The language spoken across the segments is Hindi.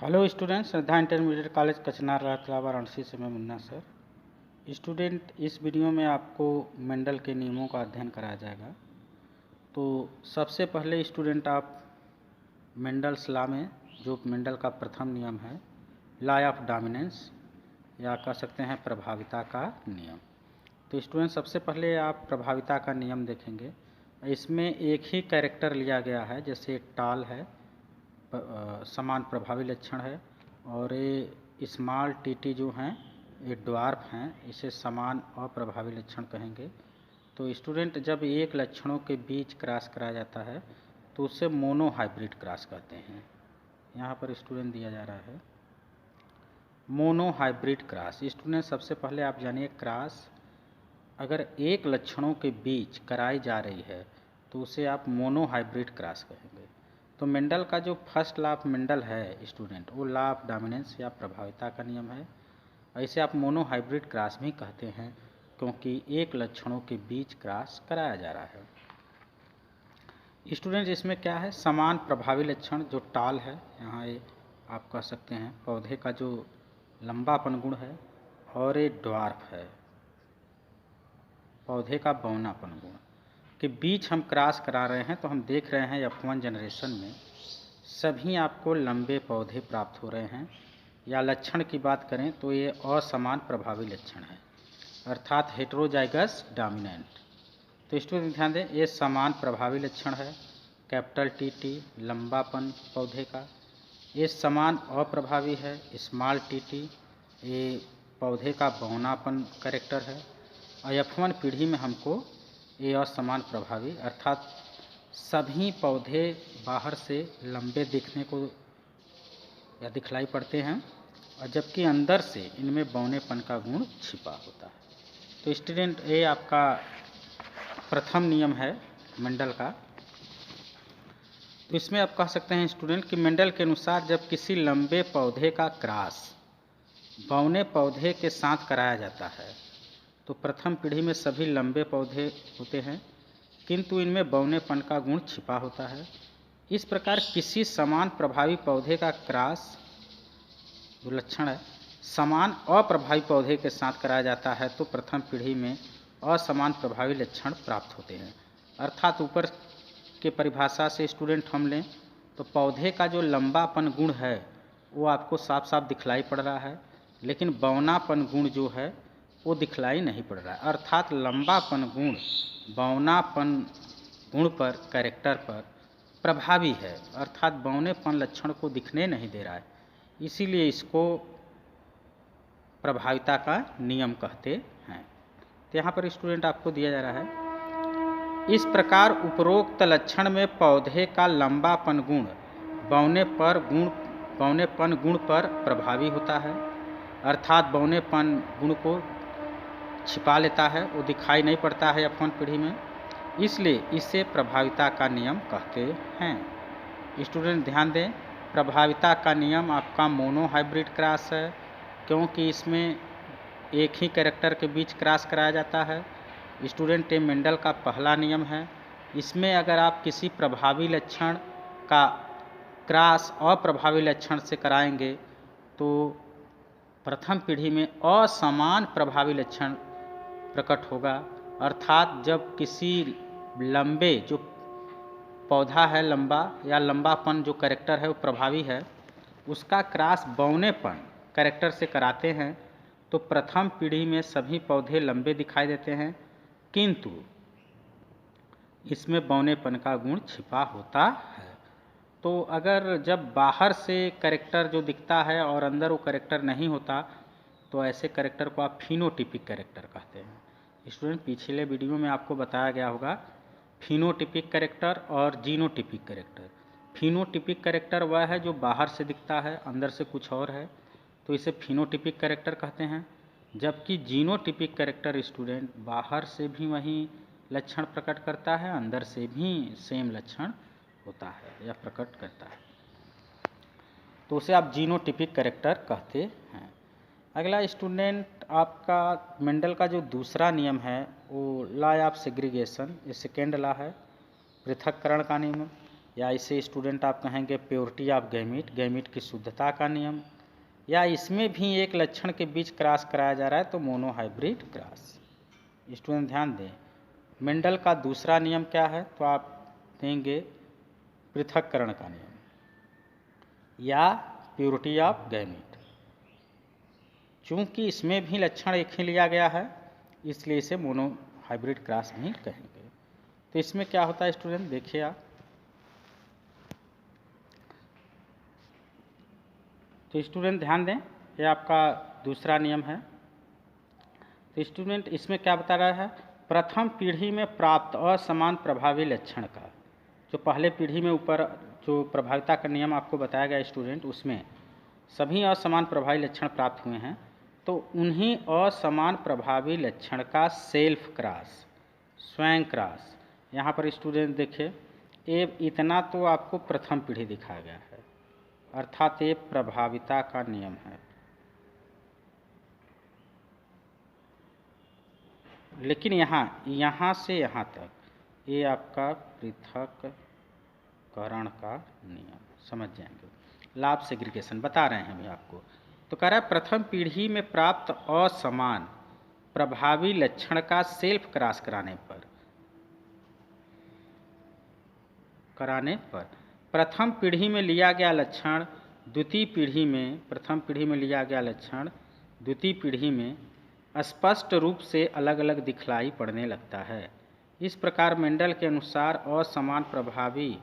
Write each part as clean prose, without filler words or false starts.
हेलो स्टूडेंट, श्रद्धा इंटरमीडिएट कॉलेज कचनार वाराणसी से मैं मुन्ना सर। स्टूडेंट, इस वीडियो में आपको मेंडल के नियमों का अध्ययन कराया जाएगा। तो सबसे पहले स्टूडेंट आप मेंडल्स लॉ में जो मेंडल का प्रथम नियम है, लॉ ऑफ डोमिनेंस या कह सकते हैं प्रभाविता का नियम। तो स्टूडेंट सबसे पहले आप प्रभाविता का नियम देखेंगे। इसमें एक ही कैरेक्टर लिया गया है, जैसे टाल है, समान प्रभावी लक्षण है, और ये स्मॉल टीटी जो हैं ये ड्वार्फ हैं, इसे समान अप्रभावी लक्षण कहेंगे। तो स्टूडेंट जब एक लक्षणों के बीच क्रॉस कराया जाता है तो उसे मोनो हाइब्रिड क्रॉस कहते हैं। यहाँ पर स्टूडेंट दिया जा रहा है मोनो हाइब्रिड क्रॉस। स्टूडेंट सबसे पहले आप जानिए, क्रॉस अगर एक लक्षणों के बीच कराई जा रही है तो उसे आप मोनो हाइब्रिड क्रॉस कहेंगे। तो मेंडल का जो फर्स्ट लॉ ऑफ मेंडल है स्टूडेंट, वो लॉ ऑफ डोमिनेंस या प्रभाविता का नियम है। ऐसे आप मोनो हाइब्रिड क्रॉस भी कहते हैं क्योंकि एक लक्षणों के बीच क्रॉस कराया जा रहा है। स्टूडेंट इसमें क्या है, समान प्रभावी लक्षण जो टाल है, यहाँ ये आप कह सकते हैं पौधे का जो लंबापन गुण है, और ये ड्वार्फ है पौधे का बौनापन गुण के बीच हम क्रॉस करा रहे हैं। तो हम देख रहे हैं F1 जनरेशन में सभी आपको लंबे पौधे प्राप्त हो रहे हैं, या लक्षण की बात करें तो ये असमान प्रभावी लक्षण है, अर्थात हेटेरोजाइगस डोमिनेंट। तो स्टूडेंट ध्यान दें, ये समान प्रभावी लक्षण है, कैपिटल टी लंबापन पौधे का। ये समान अप्रभावी है, स्मॉल टी, ये पौधे का बौनापन कैरेक्टर है। और F1 पीढ़ी में हमको ये असमान प्रभावी, अर्थात सभी पौधे बाहर से लंबे दिखने को या दिखलाई पड़ते हैं, और जबकि अंदर से इनमें बौनेपन का गुण छिपा होता है। तो स्टूडेंट ये आपका प्रथम नियम है मेंडल का। तो इसमें आप कह सकते हैं स्टूडेंट कि मेंडल के अनुसार जब किसी लंबे पौधे का क्रॉस बौने पौधे के साथ कराया जाता है तो प्रथम पीढ़ी में सभी लंबे पौधे होते हैं, किंतु इनमें बौनेपन का गुण छिपा होता है। इस प्रकार किसी समान प्रभावी पौधे का क्रॉस जो लक्षण है समान अप्रभावी पौधे के साथ कराया जाता है तो प्रथम पीढ़ी में असमान प्रभावी लक्षण प्राप्त होते हैं। अर्थात ऊपर के परिभाषा से स्टूडेंट हम लें तो पौधे का जो लंबापन गुण है वो आपको साफ साफ दिखलाई पड़ रहा है, लेकिन बौनापन गुण जो है वो दिखलाई नहीं पड़ रहा है। अर्थात लंबापन गुण बौनापन गुण पर, कैरेक्टर पर प्रभावी है, अर्थात बौनेपन लक्षण को दिखने नहीं दे रहा है, इसीलिए इसको प्रभाविता का नियम कहते हैं। तो यहाँ पर स्टूडेंट आपको दिया जा रहा है, इस प्रकार उपरोक्त लक्षण में पौधे का लंबापन गुण बौनेपन गुण पर प्रभावी होता है, अर्थात बौनेपन गुण को छिपा लेता है, वो दिखाई नहीं पड़ता है F1 पीढ़ी में, इसलिए इसे प्रभाविता का नियम कहते हैं। स्टूडेंट ध्यान दें, प्रभाविता का नियम आपका मोनो हाइब्रिड क्रॉस है, क्योंकि इसमें एक ही कैरेक्टर के बीच क्रॉस कराया जाता है। स्टूडेंट ये मेंडल का पहला नियम है। इसमें अगर आप किसी प्रभावी लक्षण का क्रॉस अप्रभावी लक्षण से कराएंगे तो प्रथम पीढ़ी में असमान प्रभावी लक्षण प्रकट होगा, अर्थात जब किसी लंबे जो पौधा है लंबा या लंबापन जो कैरेक्टर है वो प्रभावी है, उसका क्रॉस बौनेपन कैरेक्टर से कराते हैं तो प्रथम पीढ़ी में सभी पौधे लंबे दिखाई देते हैं, किंतु इसमें बौनेपन का गुण छिपा होता है। तो अगर जब बाहर से कैरेक्टर जो दिखता है और अंदर वो कैरेक्टर नहीं होता तो ऐसे कैरेक्टर को आप फिनोटिपिक कैरेक्टर कहते हैं। स्टूडेंट पिछले वीडियो में आपको बताया गया होगा फिनोटिपिक कैरेक्टर और जीनोटिपिक कैरेक्टर। फिनोटिपिक कैरेक्टर वह है जो बाहर से दिखता है, अंदर से कुछ और है, तो इसे फिनोटिपिक कैरेक्टर कहते हैं। जबकि जीनोटिपिक कैरेक्टर स्टूडेंट बाहर से भी वही लक्षण प्रकट करता है, अंदर से भी सेम लक्षण होता है या प्रकट करता है, तो उसे आप जीनोटिपिक कैरेक्टर कहते हैं। अगला स्टूडेंट आपका मेंडल का जो दूसरा नियम है वो लॉ ऑफ सेग्रीगेशन, ये सेकेंड लॉ है, पृथक्करण का नियम। या इसे स्टूडेंट आप कहेंगे प्योरिटी ऑफ गैमीट, गैमीट की शुद्धता का नियम, या इसमें भी एक लक्षण के बीच क्रॉस कराया जा रहा है तो मोनोहाइब्रिड क्रॉस। स्टूडेंट ध्यान दें, मेंडल का दूसरा नियम क्या है, तो आप देंगे पृथक्करण का नियम या प्योरिटी ऑफ गैमीट। चूंकि इसमें भी लक्षण एक ही लिया गया है इसलिए इसे मोनोहाइब्रिड क्रॉस भी कहेंगे। तो इसमें क्या होता है स्टूडेंट, देखिए आप, तो स्टूडेंट ध्यान दें, ये आपका दूसरा नियम है। तो स्टूडेंट इसमें क्या बता रहा है, प्रथम पीढ़ी में प्राप्त असमान प्रभावी लक्षण का, जो पहले पीढ़ी में ऊपर जो प्रभाविता का नियम आपको बताया गया स्टूडेंट, उसमें सभी असमान प्रभावी लक्षण प्राप्त हुए हैं, तो उन्हीं असमान प्रभावी लक्षण का सेल्फ क्रॉस, स्वयं क्रॉस। यहाँ पर स्टूडेंट देखिए, ये इतना तो आपको प्रथम पीढ़ी दिखाया गया है, अर्थात ये प्रभाविता का नियम है। लेकिन यहाँ से यहाँ तक ये आपका पृथक्करण का नियम, समझ जाएंगे, लाभ सेग्रीगेशन बता रहे हैं अभी आपको। तो कह रहा है प्रथम पीढ़ी में प्राप्त असमान प्रभावी लक्षण का सेल्फ क्रॉस कराने पर प्रथम पीढ़ी में लिया गया लक्षण द्वितीय पीढ़ी में, प्रथम पीढ़ी में लिया गया लक्षण द्वितीय पीढ़ी में स्पष्ट रूप से अलग अलग दिखलाई पड़ने लगता है। इस प्रकार मेंडल के अनुसार असमान प्रभावी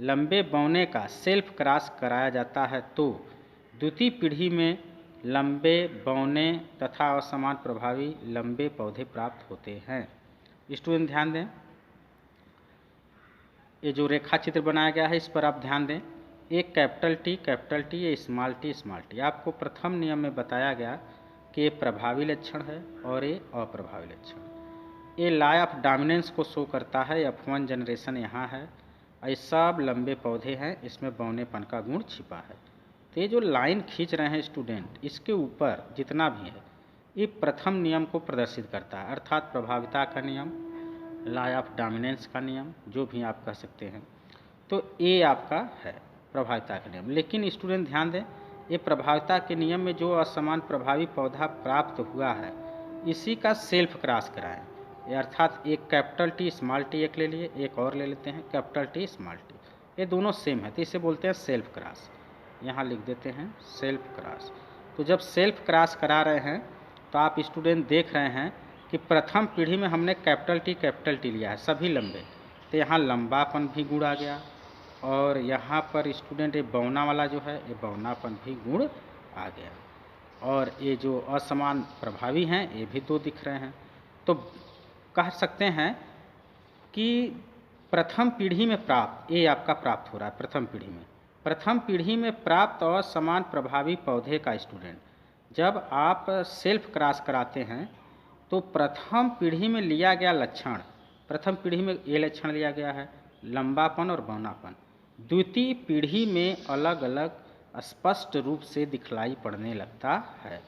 लंबे बौने का सेल्फ क्रॉस कराया जाता है तो द्वितीय पीढ़ी में लंबे बौने तथा असमान प्रभावी लंबे पौधे प्राप्त होते हैं। स्टूडेंट ध्यान दें, ये जो रेखा चित्र बनाया गया है इस पर आप ध्यान दें, एक कैपिटल टी, ये स्मॉल टी। आपको प्रथम नियम में बताया गया कि ये प्रभावी लक्षण है और ये अप्रभावी लक्षण। ये लॉ ऑफ डोमिनेंस को शो करता है, F1 जनरेशन यहाँ है, ये सब लंबे पौधे हैं, इसमें बौनेपन का गुण छिपा है। तो ये जो लाइन खींच रहे हैं स्टूडेंट, इसके ऊपर जितना भी है ये प्रथम नियम को प्रदर्शित करता है, अर्थात प्रभाविता का नियम, लॉ ऑफ डोमिनेंस का नियम, जो भी आप कह सकते हैं। तो ये आपका है प्रभाविता का नियम। लेकिन स्टूडेंट ध्यान दें, ये प्रभाविता के नियम में जो असमान प्रभावी पौधा प्राप्त हुआ है इसी का सेल्फ क्रॉस कराएं, ये अर्थात एक कैपिटल टी स्मॉल टी एक ले लिए, एक और ले लेते हैं कैपिटल टी स्मॉल टी, ये दोनों सेम है तो इसे बोलते हैं सेल्फ क्रॉस। यहाँ लिख देते हैं सेल्फ क्रॉस। तो जब सेल्फ क्रॉस करा रहे हैं तो आप स्टूडेंट देख रहे हैं कि प्रथम पीढ़ी में हमने कैपिटल टी लिया है, सभी लंबे, तो यहाँ लंबापन भी गुण आ गया, और यहाँ पर स्टूडेंट ये बौना वाला जो है ये बौनापन भी गुण आ गया, और ये जो असमान प्रभावी हैं ये भी दो दिख रहे हैं। तो कह सकते हैं कि प्रथम पीढ़ी में प्राप्त, ये आपका प्राप्त हो रहा है प्रथम पीढ़ी में प्राप्त असमान प्रभावी पौधे का स्टूडेंट जब आप सेल्फ क्रॉस कराते हैं तो प्रथम पीढ़ी में लिया गया लक्षण, प्रथम पीढ़ी में ये लक्षण लिया गया है लंबापन और बौनापन, द्वितीय पीढ़ी में अलग अलग स्पष्ट रूप से दिखलाई पड़ने लगता है।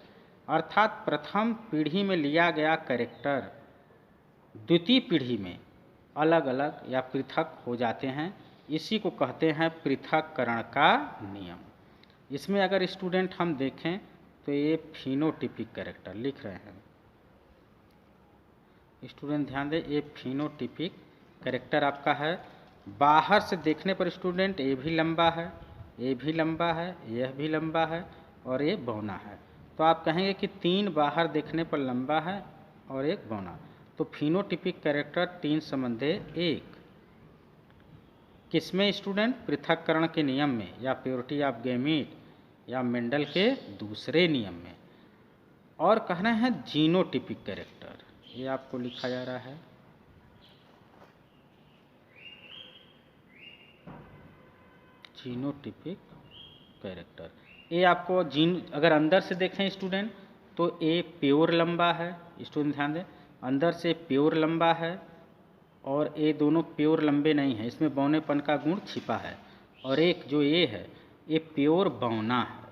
अर्थात प्रथम पीढ़ी में लिया गया कैरेक्टर द्वितीय पीढ़ी में अलग अलग या पृथक हो जाते हैं, इसी को कहते हैं पृथक्करण का नियम। इसमें अगर स्टूडेंट हम देखें तो ये फिनोटिपिक कैरेक्टर लिख रहे हैं, स्टूडेंट ध्यान दें, ये फिनोटिपिक कैरेक्टर आपका है। बाहर से देखने पर स्टूडेंट ये भी लंबा है, ये भी लंबा है, यह भी लंबा है और ये बौना है, तो आप कहेंगे कि 3 बाहर देखने पर लंबा है और एक बौना। तो फिनोटिपिक कैरेक्टर 3 संबंधे 1 किसमें स्टूडेंट, पृथक्करण के नियम में, या प्योरिटी ऑफ गैमीट, या मेंडल के दूसरे नियम में। और कहना है जीनोटिपिक कैरेक्टर, ये आपको लिखा जा रहा है जीनोटिपिक कैरेक्टर। ये आपको जीन अगर अंदर से देखें स्टूडेंट तो ये प्योर लंबा है, स्टूडेंट ध्यान दें, अंदर से प्योर लंबा है, और ये दोनों प्योर लंबे नहीं हैं, इसमें बौनेपन का गुण छिपा है। और एक जो ये है ये प्योर बौना है,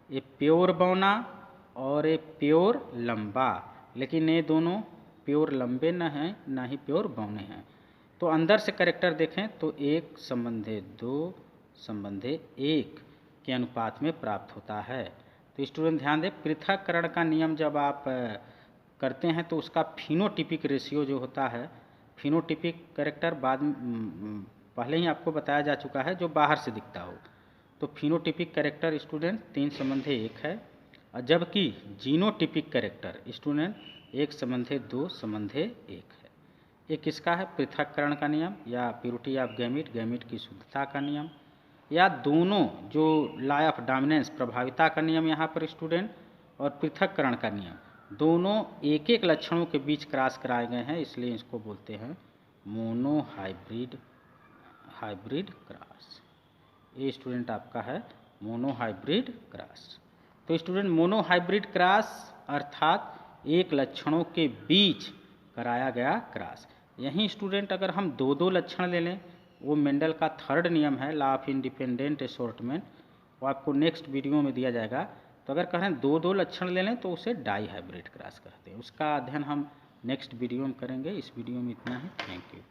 ये प्योर बौना और ये प्योर लंबा, लेकिन ये दोनों प्योर लंबे न हैं ना ही प्योर बौने हैं। तो अंदर से कैरेक्टर देखें तो 1 संबंधे 2 संबंधे 1 के अनुपात में प्राप्त होता है। तो स्टूडेंट ध्यान दें, पृथक्करण का नियम जब आप करते हैं तो उसका फिनोटिपिक रेशियो जो होता है, फिनोटिपिक कैरेक्टर पहले ही आपको बताया जा चुका है, जो बाहर से दिखता हो। तो फिनोटिपिक कैरेक्टर स्टूडेंट 3 संबंधे 1 है, और जबकि जीनोटिपिक कैरेक्टर स्टूडेंट 1 संबंधे 2 संबंधे 1 है। ये किसका है? पृथक्करण का नियम, या प्योरिटी ऑफ गैमीट, गैमीट की शुद्धता का नियम, या दोनों जो लॉ ऑफ डोमिनेंस, प्रभाविता का नियम यहाँ पर स्टूडेंट, और पृथक्करण का नियम, दोनों एक एक लक्षणों के बीच क्रॉस कराए गए हैं, इसलिए इसको बोलते हैं मोनोहाइब्रिड क्रॉस। ये स्टूडेंट आपका है मोनोहाइब्रिड क्रॉस। तो स्टूडेंट मोनोहाइब्रिड क्रॉस अर्थात एक लक्षणों के बीच कराया गया क्रॉस। यहीं स्टूडेंट अगर हम दो लक्षण ले लें, वो मेंडल का थर्ड नियम है, लॉ ऑफ इंडिपेंडेंट असॉर्टमेंट, वो आपको नेक्स्ट वीडियो में दिया जाएगा। तो अगर कहें दो लक्षण ले लें तो उसे डाई हाइब्रिड क्रॉस कहते हैं। उसका अध्ययन हम नेक्स्ट वीडियो में करेंगे। इस वीडियो में इतना ही। Thank you.